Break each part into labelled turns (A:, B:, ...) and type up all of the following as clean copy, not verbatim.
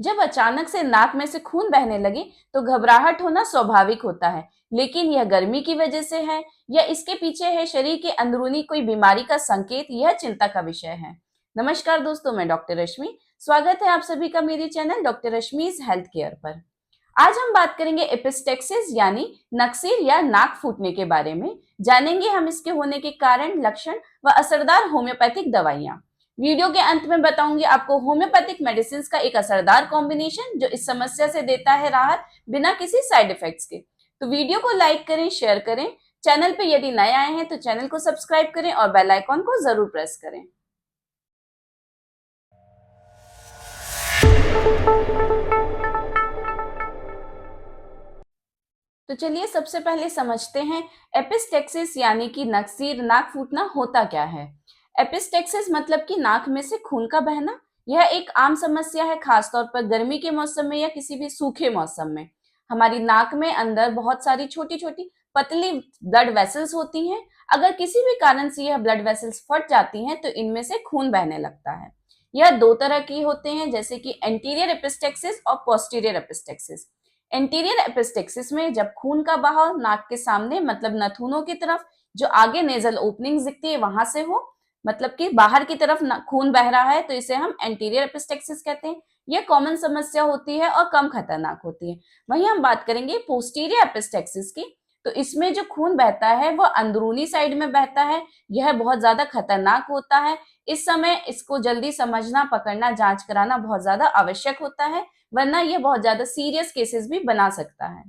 A: जब अचानक से नाक में से खून बहने लगे तो घबराहट होना स्वाभाविक होता है, लेकिन यह गर्मी की वजह से है या इसके पीछे है शरीर के अंदरूनी कोई बीमारी का संकेत, यह चिंता का विषय है। नमस्कार दोस्तों, मैं डॉक्टर रश्मि। स्वागत है आप सभी का मेरे चैनल डॉक्टर रश्मिज हेल्थ केयर पर। आज हम बात करेंगे एपिस्टेक्सिस यानी नक्सीर या नाक फूटने के बारे में। जानेंगे हम इसके होने के कारण, लक्षण व असरदार होम्योपैथिक दवाइयां। वीडियो के अंत में बताऊंगी आपको होम्योपैथिक मेडिसिन का एक असरदार कॉम्बिनेशन जो इस समस्या से देता है राहत बिना किसी साइड इफेक्ट्स के। तो वीडियो को लाइक करें, शेयर करें। चैनल पे यदि नए आए हैं तो चैनल को सब्सक्राइब करें और बेल आइकॉन को जरूर प्रेस करें। तो चलिए सबसे पहले समझते हैं एपिस्टेक्सिस यानी कि नक्सीर, नाक फूटना होता क्या है। एपिस्टेक्सिस मतलब कि नाक में से खून का बहना। यह एक आम समस्या है, खासतौर पर गर्मी के मौसम में या किसी भी सूखे मौसम में। हमारी नाक में अंदर बहुत सारी छोटी छोटी पतली ब्लड वेसल्स होती हैं। अगर किसी भी कारण से यह ब्लड वेसल्स फट जाती हैं तो इनमें से खून बहने लगता है। यह दो तरह की होते हैं, जैसे कि एंटीरियर एपिस्टेक्सिस और पोस्टीरियर एपिस्टेक्सिस। एंटीरियर एपिस्टेक्सिस में जब खून का बहाव नाक के सामने मतलब नथुनों की तरफ, जो आगे नेजल ओपनिंग दिखती है वहां से हो, मतलब कि बाहर की तरफ खून बह रहा है, तो इसे हम एंटीरियर एपिस्टेक्सिस कहते हैं। यह कॉमन समस्या होती है और कम खतरनाक होती है। वहीं हम बात करेंगे पोस्टीरियर एपिस्टेक्सिस की, तो इसमें जो खून बहता है वह अंदरूनी साइड में बहता है। यह बहुत ज्यादा खतरनाक होता है। इस समय इसको जल्दी समझना, पकड़ना, जांच कराना बहुत ज्यादा आवश्यक होता है, वरना ये बहुत ज्यादा सीरियस केसेस भी बना सकता है।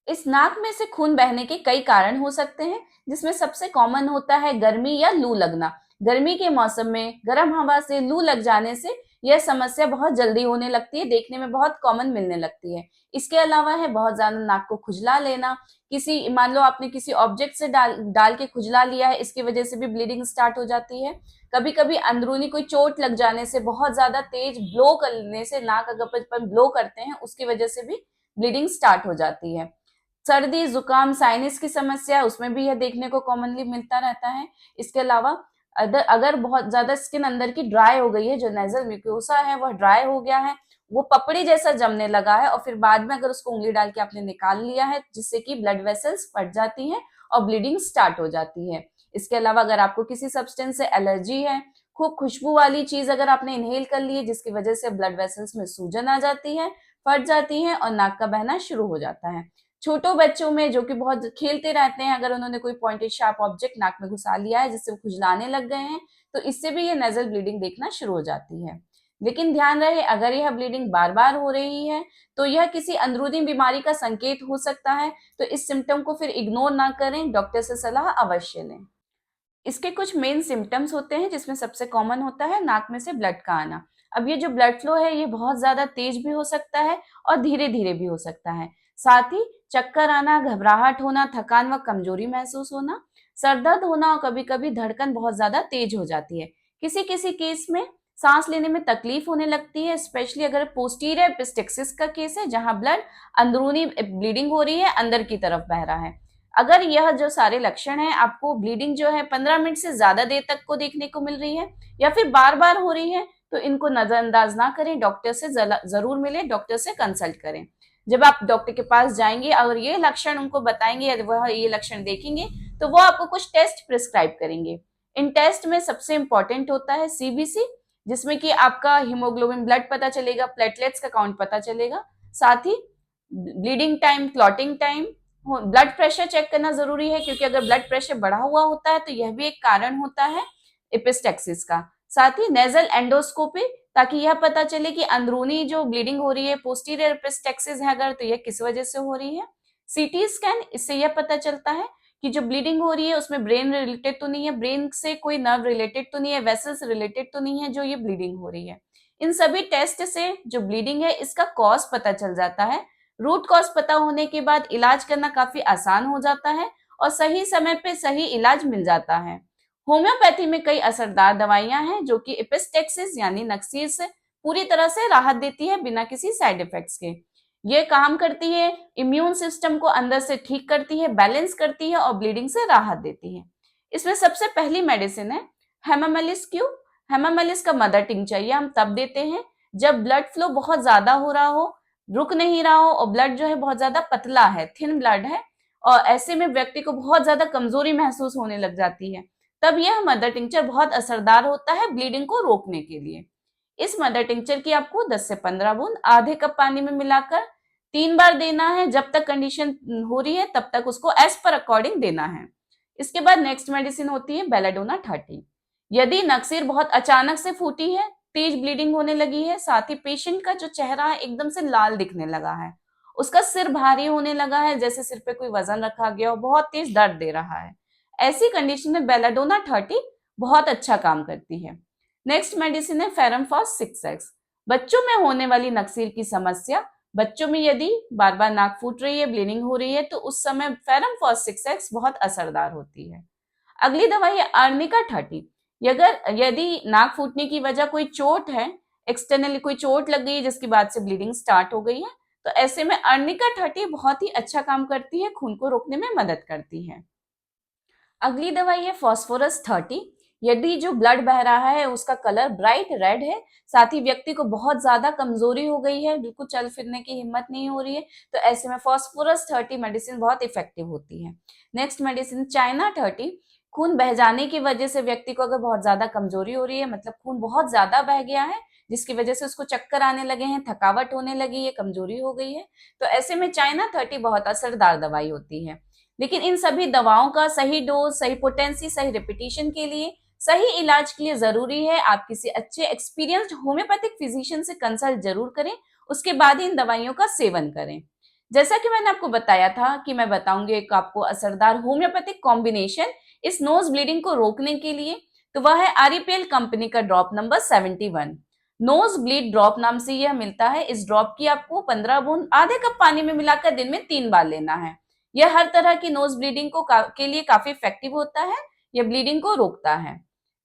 A: इस नाक में से खून बहने के कई कारण हो सकते हैं, जिसमें सबसे कॉमन होता है गर्मी या लू लगना। गर्मी के मौसम में गर्म हवा से लू लग जाने से यह समस्या बहुत जल्दी होने लगती है, देखने में बहुत कॉमन मिलने लगती है। इसके अलावा है बहुत ज्यादा नाक को खुजला लेना। किसी, मान लो आपने किसी ऑब्जेक्ट से डाल डाल के खुजला लिया है, इसकी वजह से भी ब्लीडिंग स्टार्ट हो जाती है। कभी कभी अंदरूनी कोई चोट लग जाने से, बहुत ज्यादा तेज ब्लो करने से, नाक अगर अपन ब्लो करते हैं उसकी वजह से भी ब्लीडिंग स्टार्ट हो जाती है। सर्दी, जुकाम, साइनस की समस्या, उसमें भी यह देखने को कॉमनली मिलता रहता है। इसके अलावा अगर बहुत ज्यादा स्किन अंदर की ड्राई हो गई है, जो नेजल म्यूकोसा है वह ड्राई हो गया है, वो पपड़ी जैसा जमने लगा है, और फिर बाद में अगर उसको उंगली डाल के आपने निकाल लिया है, जिससे कि ब्लड वेसल्स फट जाती हैं और ब्लीडिंग स्टार्ट हो जाती है। इसके अलावा अगर आपको किसी सब्सटेंस से एलर्जी है, खूब खुशबू वाली चीज अगर आपने इनहेल कर ली है, जिसकी वजह से ब्लड वेसल्स में सूजन आ जाती है, फट जाती है और नाक का बहना शुरू हो जाता है। छोटों बच्चों में जो कि बहुत खेलते रहते हैं, अगर उन्होंने कोई पॉइंटेड शार्प ऑब्जेक्ट नाक में घुसा लिया है जिससे वो खुजलाने लग गए हैं, तो इससे भी ये नेजल ब्लीडिंग देखना शुरू हो जाती है। लेकिन ध्यान रहे, अगर यह ब्लीडिंग बार बार हो रही है तो यह किसी अंदरूनी बीमारी का संकेत हो सकता है। तो इस सिम्टम को फिर इग्नोर ना करें, डॉक्टर से सलाह अवश्य लें। इसके कुछ मेन सिम्टम्स होते हैं, जिसमें सबसे कॉमन होता है नाक में से ब्लड का आना। अब ये जो ब्लड फ्लो है ये बहुत ज्यादा तेज भी हो सकता है और धीरे धीरे भी हो सकता है। साथ ही चक्कर आना, घबराहट होना, थकान व कमजोरी महसूस होना, सर दर्द होना और कभी कभी धड़कन बहुत ज्यादा तेज हो जाती है। किसी किसी केस में सांस लेने में तकलीफ होने लगती है, स्पेशली अगर पोस्टीरियर एपिस्टेक्सिस का केस है, जहां ब्लड अंदरूनी ब्लीडिंग हो रही है, अंदर की तरफ बह रहा है। अगर यह जो सारे लक्षण हैं, आपको ब्लीडिंग जो है 15 मिनट से ज्यादा देर तक को देखने को मिल रही है या फिर बार बार हो रही है, तो इनको नजरअंदाज ना करें, डॉक्टर से जरूर मिलें, डॉक्टर से कंसल्ट करें। जब आप डॉक्टर के पास जाएंगे और ये लक्षण उनको बताएंगे या वह ये लक्षण देखेंगे, तो वो आपको कुछ टेस्ट प्रिस्क्राइब करेंगे। इन टेस्ट में सबसे इंपॉर्टेंट होता है सीबीसी, जिसमें कि आपका हीमोग्लोबिन ब्लड पता चलेगा, प्लेटलेट्स का काउंट पता चलेगा, साथ ही bleeding time, clotting time, blood pressure check करना जरूरी है, क्योंकि अगर ब्लड प्रेशर बढ़ा हुआ होता है तो यह भी एक कारण होता है एपिस्टेक्सिस का। साथ ही नेजल एंडोस्कोपी, ताकि यह पता चले कि अंदरूनी जो ब्लीडिंग हो रही है, पोस्टीरियर एपिस्टेक्सिस है अगर, तो यह किस वजह से हो रही है। सीटी स्कैन, इससे यह पता चलता है कि जो ब्लीडिंग हो रही है उसमें ब्रेन रिलेटेड तो नहीं है, ब्रेन से कोई नर्व रिलेटेड तो नहीं है, वेसल्स रिलेटेड तो नहीं है जो ये ब्लीडिंग हो रही है। इन सभी टेस्ट से जो ब्लीडिंग है इसका कॉज पता चल जाता है। रूट कॉज पता होने के बाद इलाज करना काफी आसान हो जाता है और सही समय पे सही इलाज मिल जाता है। होम्योपैथी में कई असरदार दवाइयां हैं जो कि एपिस्टेक्सिस यानी नक्सीर से पूरी तरह से राहत देती है बिना किसी साइड इफेक्ट्स के। ये काम करती है, इम्यून सिस्टम को अंदर से ठीक करती है, बैलेंस करती है और ब्लीडिंग से राहत देती है। इसमें सबसे पहली मेडिसिन है हेमामेलिस क्यू। हेमामेलिस का मदर टिंचर, ये हम तब देते हैं जब ब्लड फ्लो बहुत ज्यादा हो रहा हो, रुक नहीं रहा हो और ब्लड जो है बहुत ज्यादा पतला है, थिन ब्लड है, और ऐसे में व्यक्ति को बहुत ज्यादा कमजोरी महसूस होने लग जाती है, तब यह मदर टिंचर बहुत असरदार होता है ब्लीडिंग को रोकने के लिए। इस मदर टिंचर की आपको 10 से 15 बूंद आधे कप पानी में मिलाकर 3 बार देना है। जब तक कंडीशन हो रही है तब तक उसको एज पर अकॉर्डिंग देना है। इसके बाद नेक्स्ट मेडिसिन होती है बेलाडोना 30। यदि नक्सीर बहुत अचानक से फूटी है, तेज ब्लीडिंग होने लगी है, साथ ही पेशेंट का जो चेहरा है एकदम से लाल दिखने लगा है, उसका सिर भारी होने लगा है, जैसे सिर पे कोई वजन रखा गया हो, बहुत तेज दर्द दे रहा है, ऐसी कंडीशन में बेलाडोना 30 बहुत अच्छा काम करती है। नेक्स्ट मेडिसिन है फेरमफॉस 6x। बच्चों में होने वाली नक्सीर की समस्या, बच्चों में यदि बार बार नाक फूट रही है, ब्लीडिंग हो रही है, तो उस समय फेरमफॉस 6x बहुत असरदार होती है। अगली दवाई है आर्निका 30। यदि नाक फूटने की वजह कोई चोट है, एक्सटर्नली कोई चोट लग गई है जिसकी बाद से ब्लीडिंग स्टार्ट हो गई है, तो ऐसे में आर्निका 30 बहुत ही अच्छा काम करती है, खून को रोकने में मदद करती है। अगली दवाई है फॉस्फोरस 30। यदि जो ब्लड बह रहा है उसका कलर ब्राइट रेड है, साथ ही व्यक्ति को बहुत ज्यादा कमजोरी हो गई है, बिल्कुल चल फिरने की हिम्मत नहीं हो रही है, तो ऐसे में फॉस्फोरस 30 मेडिसिन बहुत इफेक्टिव होती है। Next medicine China 30। खून बह जाने की वजह से व्यक्ति को अगर बहुत ज्यादा कमजोरी हो रही है, मतलब खून बहुत ज्यादा बह गया है जिसकी वजह से उसको चक्कर आने लगे हैं, थकावट होने लगी है, कमजोरी हो गई है, तो ऐसे में चाइना 30 बहुत असरदार दवाई होती है। लेकिन इन सभी दवाओं का सही डोज, सही पोटेंसी, सही रिपीटिशन के लिए, सही इलाज के लिए जरूरी है आप किसी अच्छे एक्सपीरियंस्ड होम्योपैथिक फिजिशियन से कंसल्ट जरूर करें, उसके बाद ही इन दवाइयों का सेवन करें। जैसा कि मैंने आपको बताया था कि मैं बताऊंगी एक आपको असरदार होम्योपैथिक कॉम्बिनेशन इस नोज ब्लीडिंग को रोकने के लिए, तो वह है आरईपीएल कंपनी का drop number 71। Nose bleed drop नाम से यह मिलता है। इस ड्रॉप की आपको 15 बूंद आधे कप पानी में मिलाकर दिन में 3 बार लेना है। यह हर तरह की नोज ब्लीडिंग के लिए काफी इफेक्टिव होता है, यह ब्लीडिंग को रोकता है।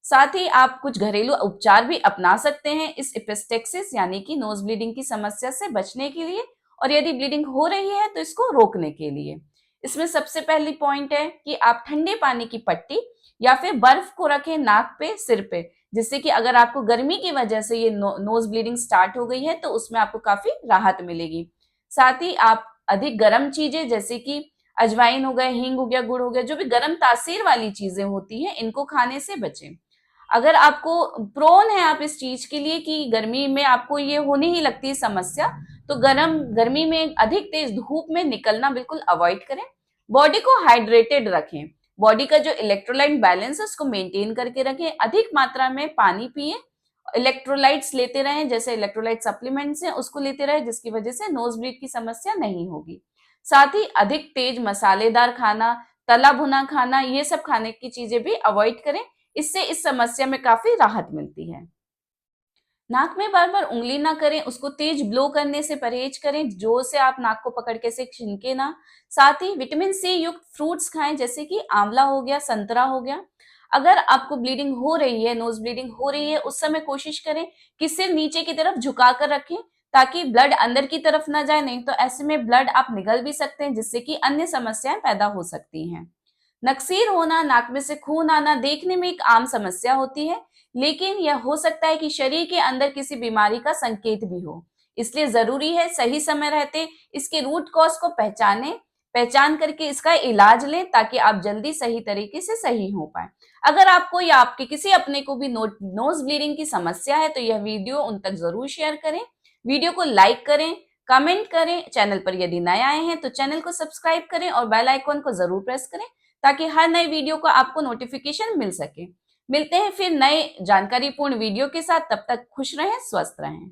A: साथ ही आप कुछ घरेलू उपचार भी अपना सकते हैं इस एपिस्टेक्सिस यानी कि नोज ब्लीडिंग की समस्या से बचने के लिए, और यदि ब्लीडिंग हो रही है तो इसको रोकने के लिए। इसमें सबसे पहली पॉइंट है कि आप ठंडे पानी की पट्टी या फिर बर्फ को रखें नाक पे, सिर पे, जिससे कि अगर आपको गर्मी की वजह से ये नोज ब्लीडिंग स्टार्ट हो गई है तो उसमें आपको काफी राहत मिलेगी। साथ ही आप अधिक गर्म चीजें जैसे कि अजवाइन हो गया, हींग हो गया, गुड़ हो गया, जो भी गर्म तासीर वाली चीजें होती हैं, इनको खाने से बचें। अगर आपको प्रोन है आप इस चीज के लिए कि गर्मी में आपको ये होने ही लगती है समस्या, तो गर्मी में अधिक तेज धूप में निकलना बिल्कुल अवॉइड करें। बॉडी को हाइड्रेटेड रखें, बॉडी का जो इलेक्ट्रोलाइट बैलेंस है उसको मेंटेन करके रखें, अधिक मात्रा में पानी पिए, इलेक्ट्रोलाइट्स लेते रहें, जैसे इलेक्ट्रोलाइट सप्लीमेंट्स हैं उसको लेते रहें, जिसकी वजह से नोज ब्लीड की समस्या नहीं होगी। साथ ही अधिक तेज मसालेदार खाना, तला भुना खाना, ये सब खाने की चीजें भी अवॉइड करें, इससे इस समस्या में काफी राहत मिलती है। नाक में बार बार उंगली ना करें, उसको तेज ब्लो करने से परहेज करें, जोर से आप नाक को पकड़ के से छींके ना। साथ ही विटामिन सी युक्त फ्रूट्स खाएं, जैसे कि आंवला हो गया, संतरा हो गया। अगर आपको ब्लीडिंग हो रही है, नोज ब्लीडिंग हो रही है, उस समय कोशिश करें कि सिर नीचे की तरफ झुका कर रखें ताकि ब्लड अंदर की तरफ ना जाए, नहीं तो ऐसे में ब्लड आप निगल भी सकते हैं जिससे कि अन्य समस्याएं पैदा हो सकती हैं। नक्सीर होना, नाक में से खून आना देखने में एक आम समस्या होती है, लेकिन यह हो सकता है कि शरीर के अंदर किसी बीमारी का संकेत भी हो। इसलिए जरूरी है सही समय रहते इसके रूट कॉज को पहचान करके इसका इलाज लें ताकि आप जल्दी सही तरीके से सही हो पाए। अगर आपको या आपके किसी अपने को भी नोज ब्लीडिंग की समस्या है तो यह वीडियो उन तक जरूर शेयर करें, वीडियो को लाइक करें, कमेंट करें, चैनल पर यदि नए आए हैं तो चैनल को सब्सक्राइब करें और बेल आइकॉन को जरूर प्रेस करें ताकि हर नए वीडियो का आपको नोटिफिकेशन मिल सके। मिलते हैं फिर नए जानकारीपूर्ण वीडियो के साथ, तब तक खुश रहें, स्वस्थ रहें।